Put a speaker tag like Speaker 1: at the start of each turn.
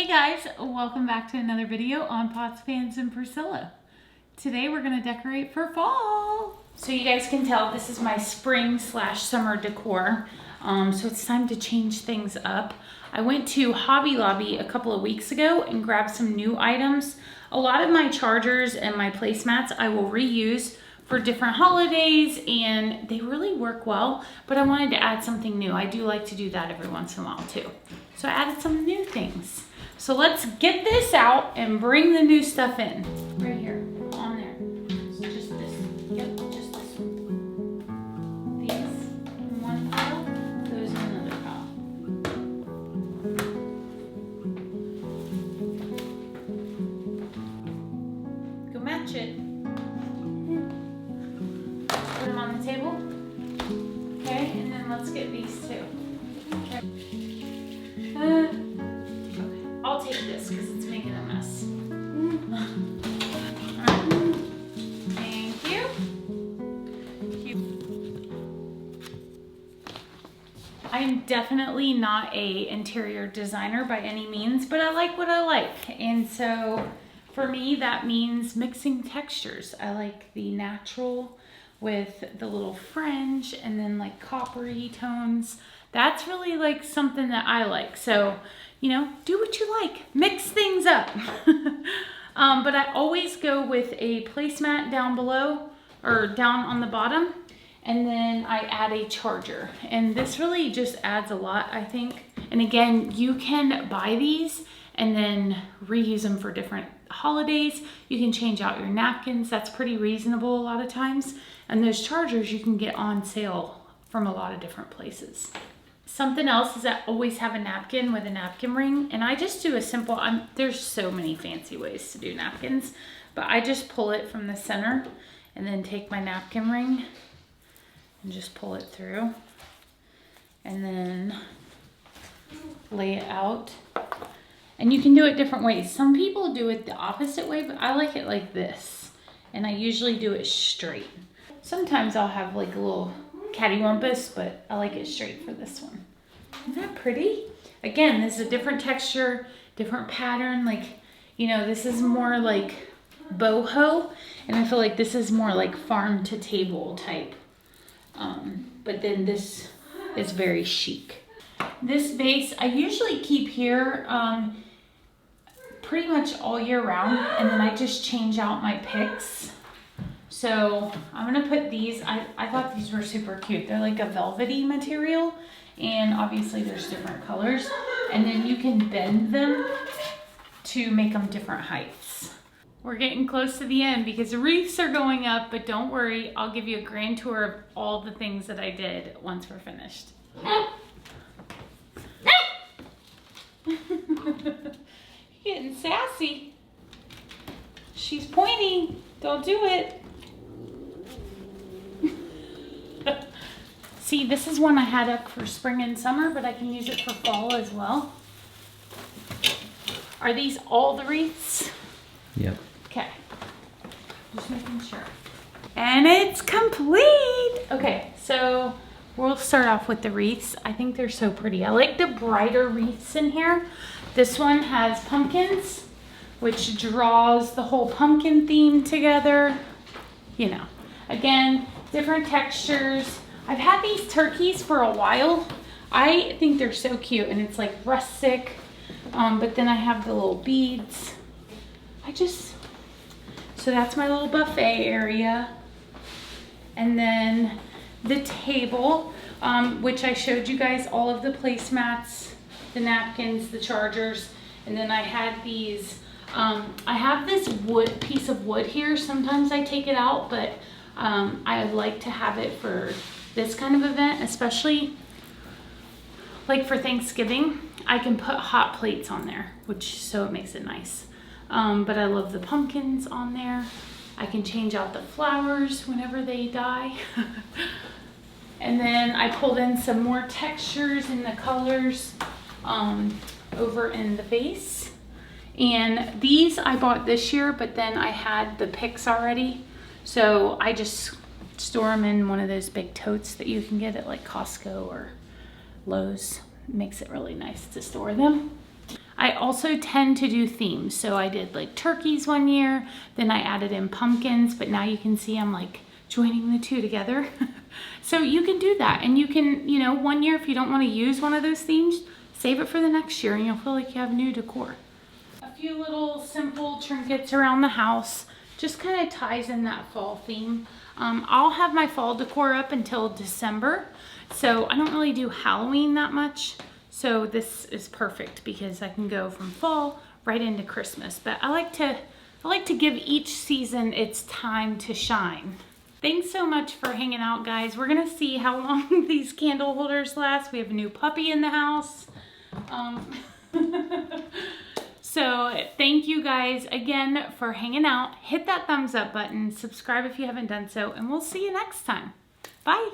Speaker 1: Hey guys, welcome back to another video on Pots, Pans, and Priscilla. Today we're going to decorate for fall. So you guys can tell this is my spring/summer decor. So it's time to change things up. I went to Hobby Lobby a couple of weeks ago and grabbed some new items. A lot of my chargers and my placemats I will reuse for different holidays and they really work well, but I wanted to add something new. I do like to do that every once in a while too. So I added some new things. So let's get this out and bring the new stuff in. Right here, on there. So just this. Yep, just this one. These in one pile, those in another pile. Go match it. Put them on the table. Okay, and then let's get these two. Okay. I'll take this because it's making a mess. Alright. Thank you. I'm definitely not an interior designer by any means, but I like what I like. And so for me, that means mixing textures. I like the natural with the little fringe and then like coppery tones. That's really like something that I like. So, you know, do what you like, mix things up. But I always go with a placemat down below or down on the bottom. And then I add a charger. And this really just adds a lot, I think. And again, you can buy these and then reuse them for different holidays. You can change out your napkins. That's pretty reasonable a lot of times. And those chargers you can get on sale from a lot of different places. Something else is I always have a napkin with a napkin ring, and I just do a simple, there's so many fancy ways to do napkins, but I just pull it from the center and then take my napkin ring and just pull it through and then lay it out. And you can do it different ways. Some people do it the opposite way, but I like it like this. And I usually do it straight. Sometimes I'll have like a little cattywampus, but I like it straight for this one. Isn't that pretty? Again, this is a different texture, different pattern. Like, you know, this is more like boho, and I feel like this is more like farm to table type. But then this is very chic. This vase I usually keep here pretty much all year round, and then I just change out my picks. So I'm gonna put these, I thought these were super cute. They're like a velvety material, and obviously there's different colors. And then you can bend them to make them different heights. We're getting close to the end because the wreaths are going up, but don't worry, I'll give you a grand tour of all the things that I did once we're finished. Getting sassy. She's pointing, don't do it. See, this is one I had up for spring and summer, but I can use it for fall as well. Are these all the wreaths?
Speaker 2: Yep.
Speaker 1: Okay. Just making sure. And it's complete. Okay, so we'll start off with the wreaths. I think they're so pretty. I like the brighter wreaths in here. This one has pumpkins, which draws the whole pumpkin theme together. You know, again, different textures. I've had these turkeys for a while. I think they're so cute, and it's like rustic. But then I have the little beads. So that's my little buffet area. And then the table, which I showed you guys all of the placemats, the napkins, the chargers. And then I had these, I have this piece of wood here. Sometimes I take it out, but I like to have it for this kind of event, especially like for Thanksgiving. I can put hot plates on there, so it makes it nice. But I love the pumpkins on there. I can change out the flowers whenever they die. And then I pulled in some more textures in the colors over in the vase. And these I bought this year, but then I had the picks already. So I just store them in one of those big totes that you can get at like Costco or Lowe's. It makes it really nice to store them. I also tend to do themes. So I did like turkeys one year, then I added in pumpkins, but now you can see I'm like joining the two together. So you can do that, and you can, you know, one year if you don't want to use one of those themes, save it for the next year and you'll feel like you have new decor. A few little simple trinkets around the house, just kind of ties in that fall theme. I'll have my fall decor up until December, so I don't really do Halloween that much. So this is perfect because I can go from fall right into Christmas. But I like to give each season its time to shine. Thanks so much for hanging out, guys. We're gonna see how long these candle holders last. We have a new puppy in the house. So thank you guys again for hanging out. Hit that thumbs up button, subscribe if you haven't done so, and we'll see you next time. Bye.